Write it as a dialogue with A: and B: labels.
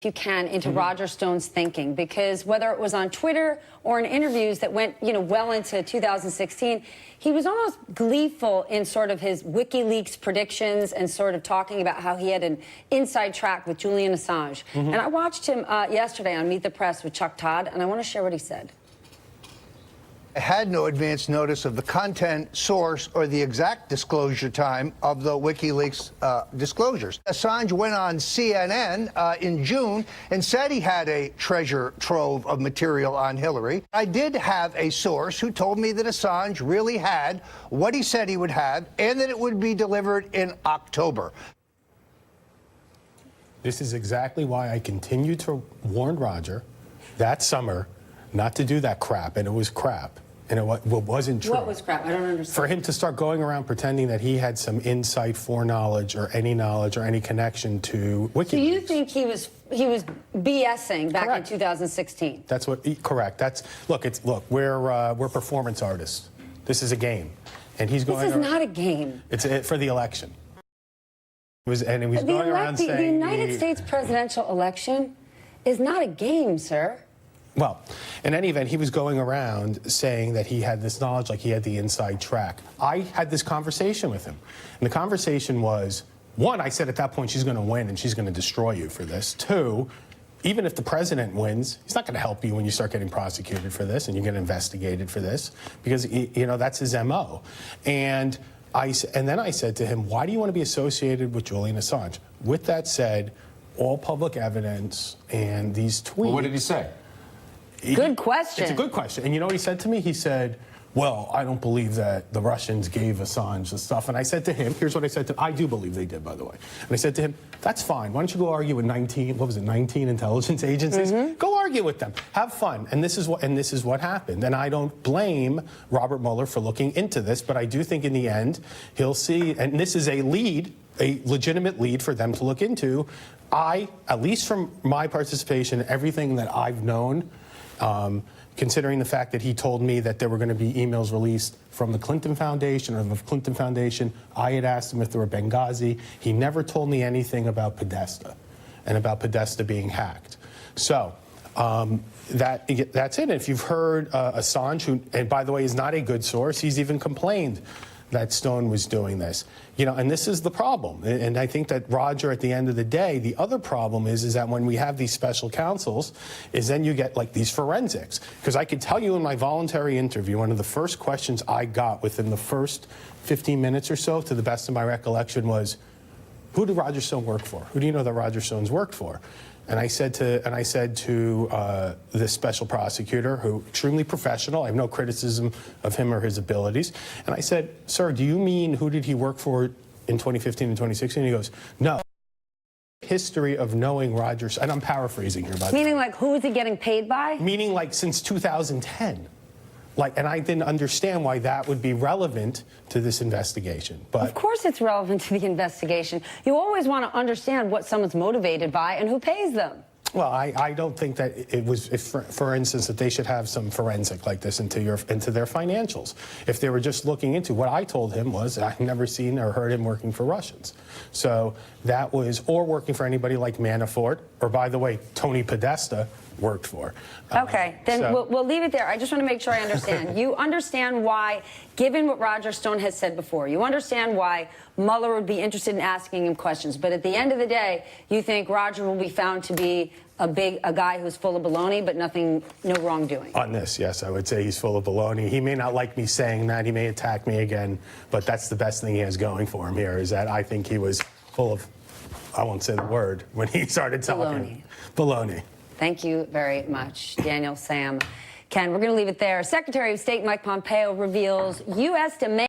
A: you can into Roger Stone's thinking, because whether it was on Twitter or in interviews that went, well into 2016, he was almost gleeful in sort of his WikiLeaks predictions and sort of talking about how he had an inside track with Julian Assange. And I watched him yesterday on Meet the Press with Chuck Todd, and I want to share what he said.
B: I had no advance notice of the content, source, or the exact disclosure time of the WikiLeaks disclosures. Assange went on CNN in June and said he had a treasure trove of material on Hillary. I did have a source who told me that Assange really had what he said he would have and that it would be delivered in October.
C: This is exactly why I continued to warn Roger that summer not to do that crap, and it was crap. And it wasn't true.
A: What was crap? I don't understand.
C: For him to start going around pretending that he had some insight, foreknowledge, or any connection to WikiLeaks.
A: So you think he was BSing back in 2016?
C: That's what. Correct. Look. We're performance artists. This is a game, and he's going.
A: This is not a game.
C: It's for the election. He was going around saying
A: the United States presidential election is not a game, sir.
C: Well, in any event, he was going around saying that he had this knowledge, like he had the inside track. I had this conversation with him, and the conversation was, one, I said at that point, she's going to win and she's going to destroy you for this. Two, even if the president wins, he's not going to help you when you start getting prosecuted for this and you get investigated for this, because, that's his MO. And then I said to him, why do you want to be associated with Julian Assange? With that said, all public evidence and these tweets.
D: Well, what did he say?
A: Good question.
C: It's a good question. And you know what he said to me? He said, well, I don't believe that the Russians gave Assange the stuff. And I said to him, here's what I said to him. I do believe they did, by the way. And I said to him, that's fine. Why don't you go argue with 19 intelligence agencies? Go argue with them. Have fun. And this is what happened. And I don't blame Robert Mueller for looking into this, but I do think in the end, he'll see, and this is a legitimate lead for them to look into. At least from my participation, everything that I've known, considering the fact that he told me that there were going to be emails released from the Clinton Foundation or the Clinton Foundation. I had asked him if there were Benghazi. He never told me anything about Podesta and about Podesta being hacked. So that's it. If you've heard Assange, who, and by the way, is not a good source, he's even complained that Stone was doing this. And this is the problem. And I think that Roger, at the end of the day, the other problem is that when we have these special counsels, is then you get like these forensics. Because I could tell you in my voluntary interview, one of the first questions I got within the first 15 minutes or so, to the best of my recollection, was, who did Roger Stone work for? Who do you know that Roger Stone's worked for? And I said to this special prosecutor, who extremely professional, I have no criticism of him or his abilities, and I said, sir, do you mean who did he work for in 2015 and 2016? And he goes, no. History of knowing Roger, and I'm paraphrasing here, by the way.
A: Meaning like who is he getting paid by?
C: Meaning like since 2010. And I didn't understand why that would be relevant to this investigation. But
A: of course it's relevant to the investigation. You always want to understand what someone's motivated by and who pays them.
C: Well, I don't think that it was, for instance, that they should have some forensic like this into their financials. If they were just looking into, what I told him was, I've never seen or heard him working for Russians. So that was, or working for anybody like Manafort, or by the way, Tony Podesta worked for.
A: Okay, then we'll leave it there. I just want to make sure I understand. You understand why, given what Roger Stone has said before, you understand why Mueller would be interested in asking him questions, but at the end of the day, you think Roger will be found to be a guy who's full of baloney, but no wrongdoing.
C: On this, yes, I would say he's full of baloney. He may not like me saying that. He may attack me again, but that's the best thing he has going for him here, is that I think he was full of, I won't say the word, when he started talking. Baloney.
A: Thank you very much, Daniel, Sam, Ken. We're going to leave it there. Secretary of State Mike Pompeo reveals U.S. demand